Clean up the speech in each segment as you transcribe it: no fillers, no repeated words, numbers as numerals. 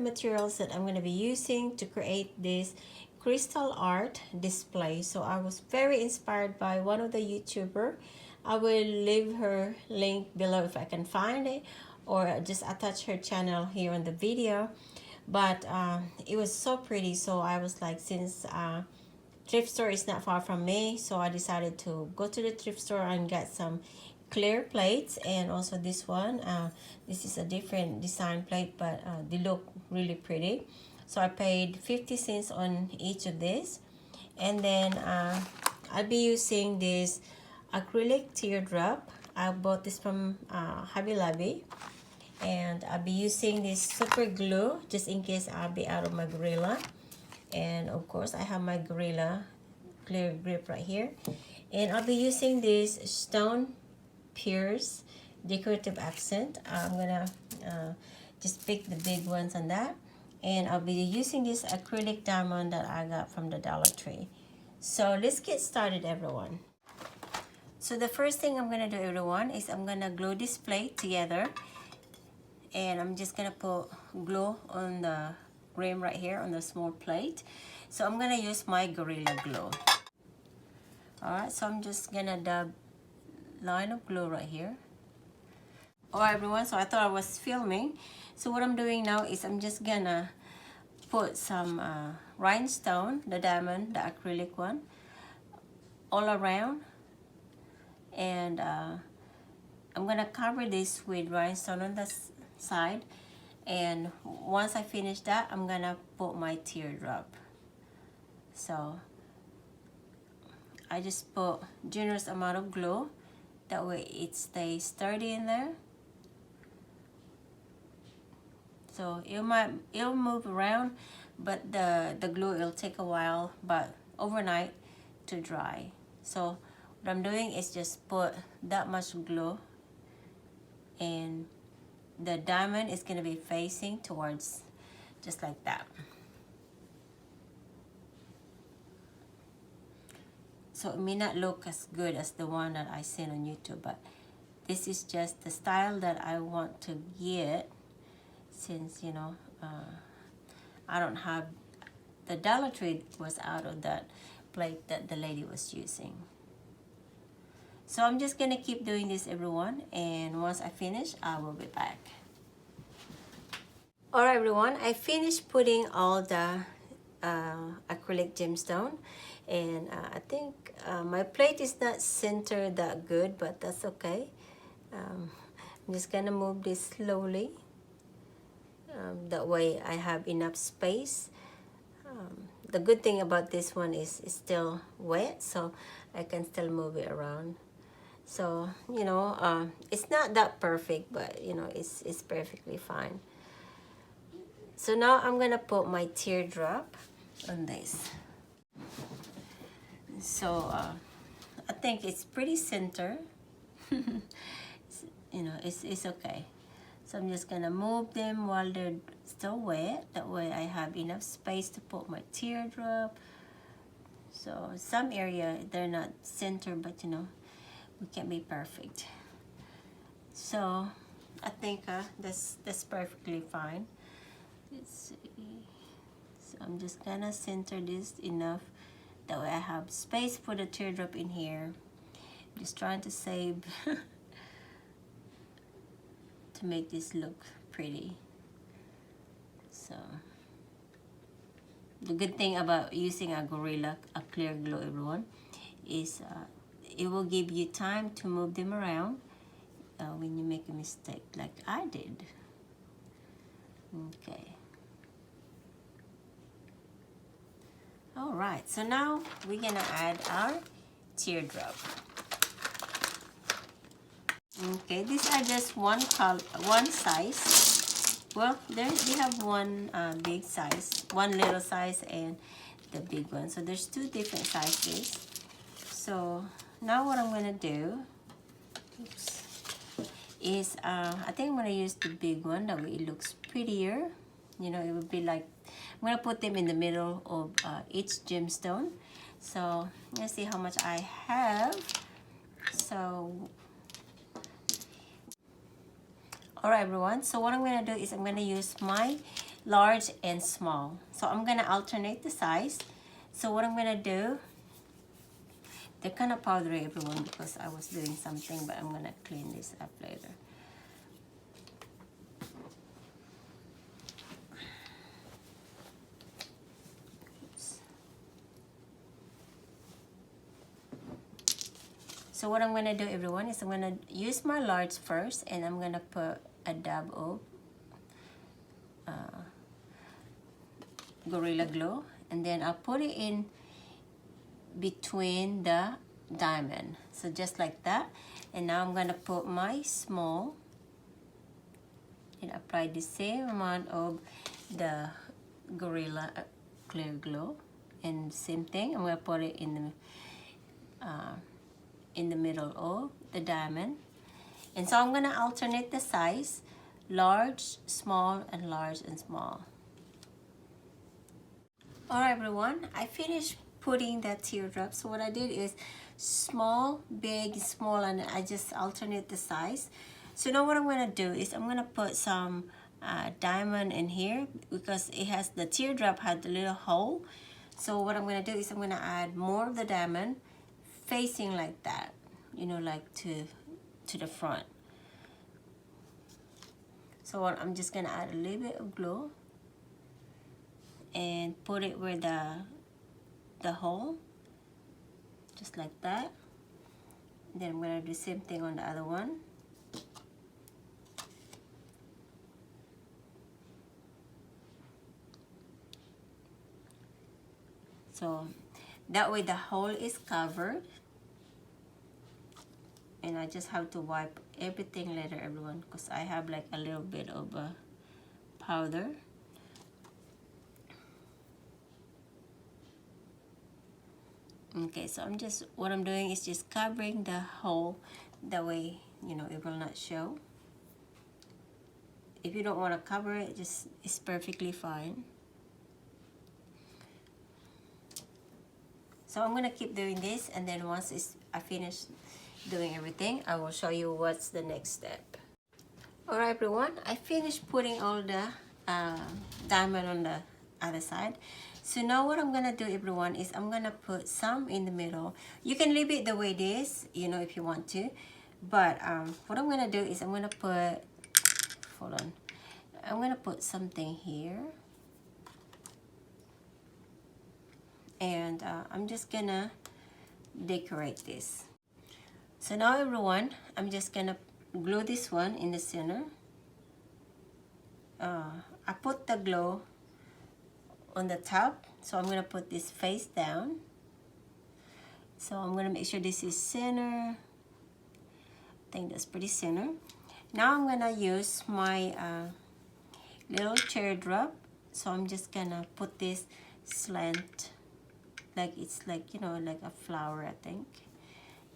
Materials that I'm going to be using to create this crystal art display. So I was very inspired by one of the YouTuber. I will leave her link below if I can find it, or just attach her channel here on the video. But it was so pretty, so I was like, since thrift store is not far from me, so I decided to go to the thrift store and get some clear plates. And also this one, this is a different design plate, but they look really pretty. So I paid 50 cents on each of this. And then I'll be using this acrylic teardrop. I bought this from Hobby Lobby. And I'll be using this super glue just in case I'll be out of my Gorilla. And of course I have my Gorilla clear grip right here. And I'll be using this stone pierce decorative accent. I'm gonna just pick the big ones on that. And I'll be using this acrylic diamond that I got from the Dollar Tree. So let's get started, everyone. So the first thing I'm gonna do, everyone, is I'm gonna glue this plate together. And I'm just gonna put glue on the rim right here on the small plate. So I'm gonna use my Gorilla Glue. Alright, so I'm just gonna dab line of glue right here. Alright everyone, so I thought I was filming. So what I'm doing now is I'm just gonna put some rhinestone, the diamond, the acrylic one, all around. And I'm gonna cover this with rhinestone on the side. And once I finish that, I'm gonna put my teardrop. So I just put generous amount of glue, that way it stays sturdy in there. So it'll move around, but the glue, it'll take a while, but overnight to dry. So what I'm doing is just put that much glue, and the diamond is going to be facing towards, just like that. So it may not look as good as the one that I seen on YouTube, but this is just the style that I want to get, since, you know, I don't have, the Dollar Tree was out of that plate that the lady was using. So I'm just gonna keep doing this, everyone, and once I finish, I will be back. Alright everyone, I finished putting all the acrylic gemstone, and I think my plate is not centered that good, but that's okay. I'm just gonna move this slowly. That way I have enough space. The good thing about this one is it's still wet, so I can still move it around. So, you know, it's not that perfect, but, you know, it's perfectly fine. So now I'm gonna put my teardrop on this. So I think it's pretty center. You know, it's okay. So I'm just gonna move them while they're still wet. That way I have enough space to put my teardrop. So some area they're not center, but you know, we can't be perfect. So I think that's perfectly fine. Let's see. So I'm just gonna center this enough, that way I have space for the teardrop in here. Just trying to save to make this look pretty. So the good thing about using a Gorilla, a clear glue, everyone, is it will give you time to move them around when you make a mistake like I did. Okay. All right, so now we're gonna add our teardrop. Okay, these are just one size. Well, they have one big size, one little size, and the big one. So there's two different sizes. So now what I'm gonna do, oops, is I think I'm gonna use the big one. That way it looks prettier. You know, it would be like, I'm gonna put them in the middle of each gemstone. So let's see how much I have. So, all right, everyone. So what I'm gonna do is I'm gonna use my large and small. So I'm gonna alternate the size. So what I'm gonna do, they're kind of powdery, everyone, because I was doing something, but I'm gonna clean this up later. So what I'm going to do, everyone, is I'm going to use my large first, and I'm going to put a dab of Gorilla Glue, and then I'll put it in between the diamond. So just like that. And now I'm going to put my small and apply the same amount of the Gorilla Clear Glue. And same thing, I'm going to put it in the middle of the diamond. And so I'm going to alternate the size, large, small, and large and small. All right, everyone, I finished putting that teardrop. So what I did is small, big, small, and I just alternate the size. So now what I'm going to do is I'm going to put some diamond in here, because it has, the teardrop had a little hole. So what I'm going to do is I'm going to add more of the diamond facing like that, you know, like to the front. So I'm just gonna add a little bit of glue and put it where the hole, just like that. Then I'm gonna do the same thing on the other one. So that way the hole is covered. And I just have to wipe everything later, everyone, because I have like a little bit of powder. Okay, so what I'm doing is just covering the hole, that way, you know, it will not show. If you don't want to cover it, it's perfectly fine. So I'm gonna keep doing this, and then once I finish doing everything, I will show you what's the next step. All right, everyone, I finished putting all the diamond on the other side. So now what I'm gonna do, everyone, is I'm gonna put some in the middle. You can leave it the way it is, you know, if you want to, but what I'm gonna do is I'm gonna put, hold on, I'm gonna put something here, and I'm just gonna decorate this. So now, everyone, I'm just gonna glue this one in the center. I put the glue on the top, so I'm gonna put this face down. So I'm gonna make sure this is center. I think that's pretty center. Now I'm gonna use my little teardrop. So I'm just gonna put this slant, like it's like, you know, like a flower, I think.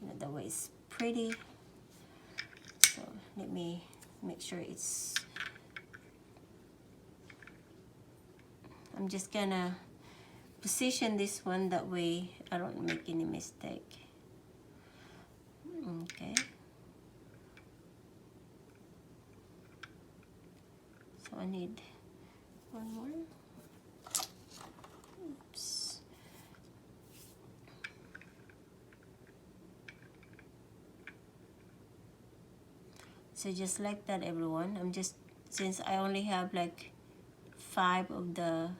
You know, the way it's pretty. So let me make sure it's, I'm just gonna position this one, that way I don't make any mistake. Okay. So I need one more. Oops. So just like that, everyone. I'm just, since I only have like 5 of the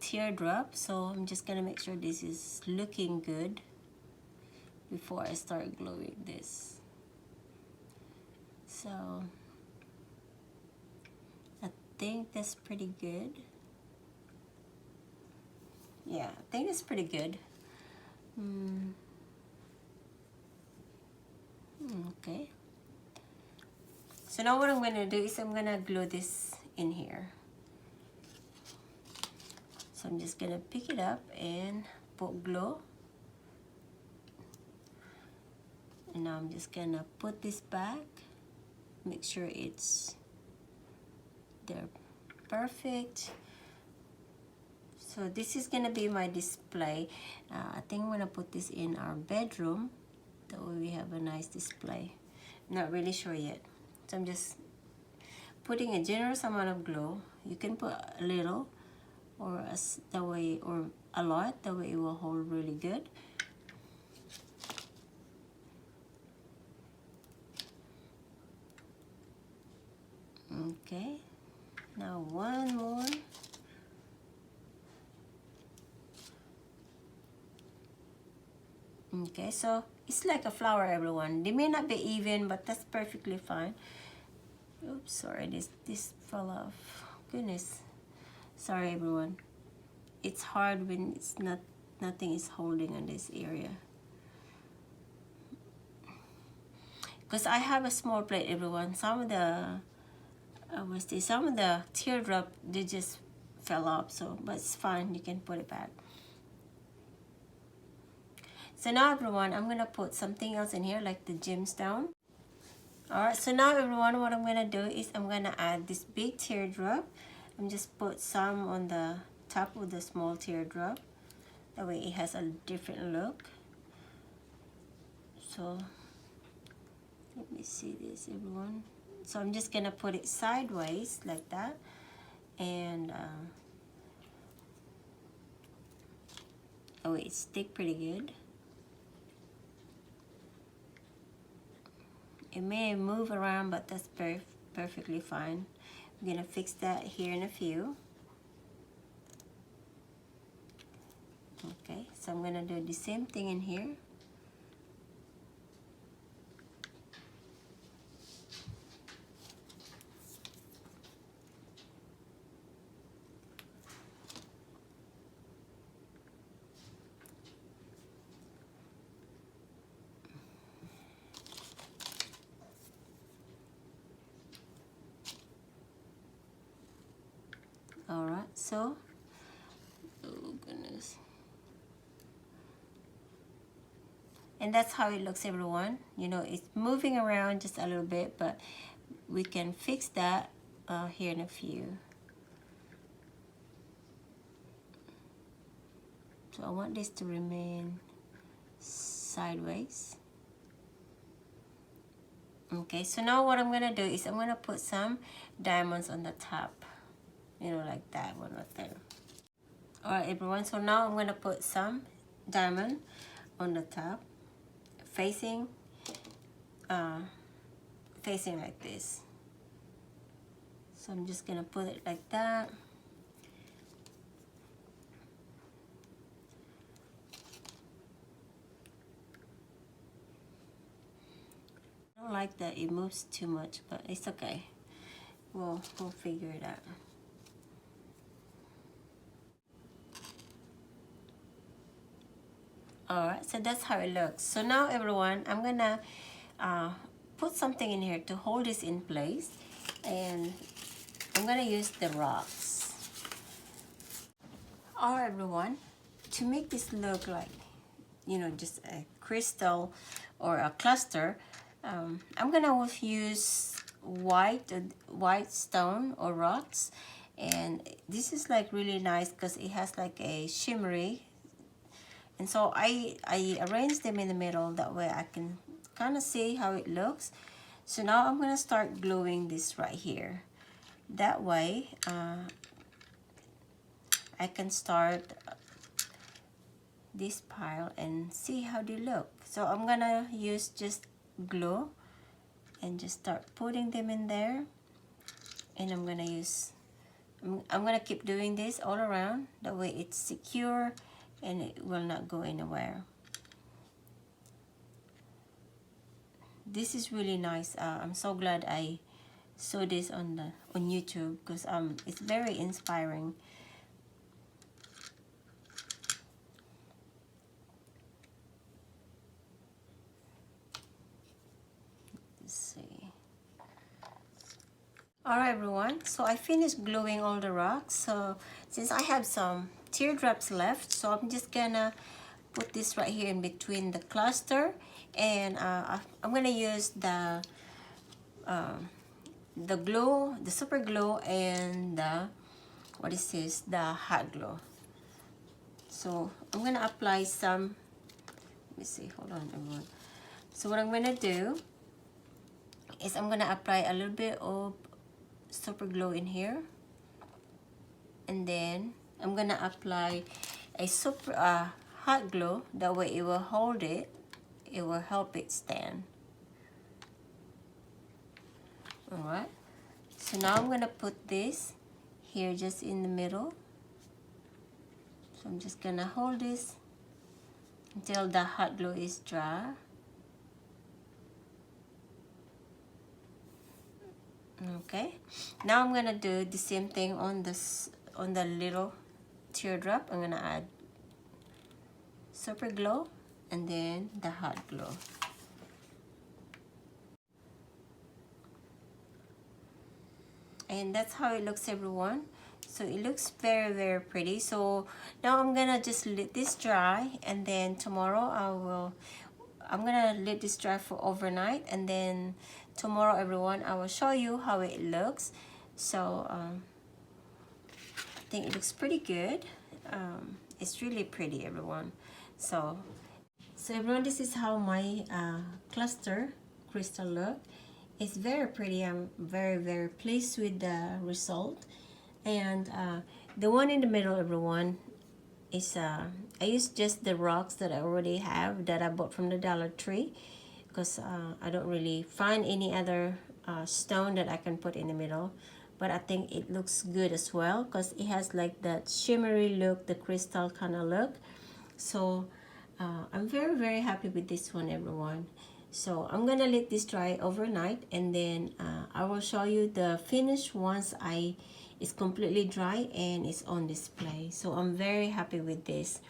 teardrop, so I'm just gonna make sure this is looking good before I start gluing this. So think that's pretty good. Yeah, I think that's pretty good. Okay. So now what I'm going to do is I'm going to glue this in here. So I'm just going to pick it up and put glue. And now I'm just going to put this back. Make sure it's there perfect. So this is going to be my display. I think I'm going to put this in our bedroom. That way we have a nice display. Not really sure yet. So I'm just putting a generous amount of glue. You can put a little or that way, or a lot. That way it will hold really good. Okay. Now one more. Okay, so it's like a flower, everyone. They may not be even, but that's perfectly fine. Oops, sorry, this fell off. Goodness. Sorry, everyone. It's hard when it's nothing is holding on this area. Because I have a small plate, everyone. Some of the some of the teardrop, they just fell off. So, but it's fine. You can put it back. So now, everyone, I'm gonna put something else in here, like the gemstone. Alright, so now, everyone, what I'm gonna do is I'm gonna add this big teardrop. I'm just put some on the top of the small teardrop. That way it has a different look. So let me see this, everyone. So I'm just gonna put it sideways like that, and oh, it stick pretty good. It may move around, but that's perfectly fine. I'm gonna fix that here in a few. Okay, so I'm gonna do the same thing in here. Alright, so, oh goodness. And that's how it looks, everyone. You know, it's moving around just a little bit, but we can fix that here in a few. So I want this to remain sideways. Okay, so now what I'm gonna do is I'm gonna put some diamonds on the top. You know, like that one right there. Alright, everyone, so now I'm gonna put some diamond on the top, facing like this. So I'm just gonna put it like that. I don't like that it moves too much, but it's okay. We'll figure it out. Alright, so that's how it looks. So now, everyone, I'm gonna put something in here to hold this in place, and I'm gonna use the rocks. Alright, everyone, to make this look like, you know, just a crystal or a cluster, I'm gonna use white stone or rocks, and this is like really nice because it has like a shimmery. And so I arrange them in the middle, that way I can kind of see how it looks. So now I'm going to start gluing this right here. That way I can start this pile and see how they look. So I'm going to use just glue and just start putting them in there. And I'm going to keep doing this all around. That way it's secure and it will not go anywhere. This is really nice. I'm so glad I saw this on YouTube because it's very inspiring. Let's see. Alright everyone, so I finished gluing all the rocks. So since I have some teardrops left, so I'm just gonna put this right here in between the cluster, and I'm gonna use the glue, the super glue, and the, what is this, the hot glue. So I'm gonna apply some, let me see, hold on everyone. So what I'm gonna do is I'm gonna apply a little bit of super glue in here, and then I'm gonna apply a super hot glue. That way it will hold it, it will help it stand. Alright, so now I'm gonna put this here just in the middle. So I'm just gonna hold this until the hot glue is dry. Okay, now I'm gonna do the same thing on the little teardrop. I'm gonna add super glue and then the hot glue. And that's how it looks everyone. So it looks very, very pretty. So now I'm gonna just let this dry, and then tomorrow I'm gonna let this dry for overnight, and then tomorrow everyone I will show you how it looks. So I think it looks pretty good. It's really pretty everyone. So everyone, this is how my cluster crystal look. It's very pretty. I'm very, very pleased with the result. And the one in the middle everyone is I used just the rocks that I already have that I bought from the Dollar Tree, because I don't really find any other stone that I can put in the middle. But I think it looks good as well, because it has like that shimmery look, the crystal kind of look. So I'm very, very happy with this one everyone. So I'm gonna let this dry overnight, and then I will show you the finish once it's completely dry and it's on display. So I'm very happy with this.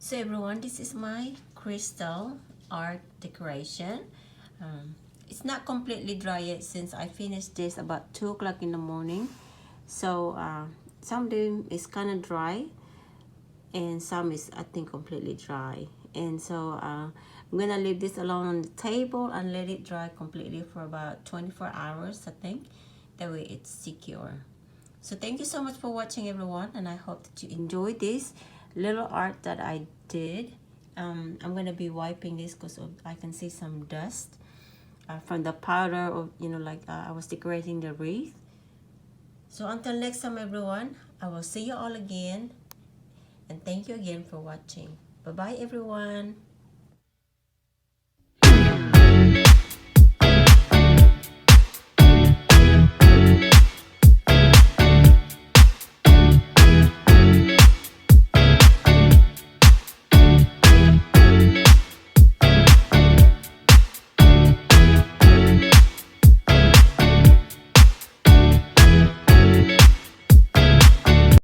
So everyone, this is my crystal art decoration. It's not completely dry yet since I finished this about 2 o'clock in the morning. So some of them is kind of dry, and some is I think completely dry. And so I'm gonna leave this alone on the table and let it dry completely for about 24 hours I think. That way it's secure. So thank you so much for watching everyone, and I hope that you enjoyed this little art that I did. I'm gonna be wiping this because I can see some dust from the powder of, you know, like I was decorating the wreath. So until next time everyone, I will see you all again, and thank you again for watching. Bye bye everyone.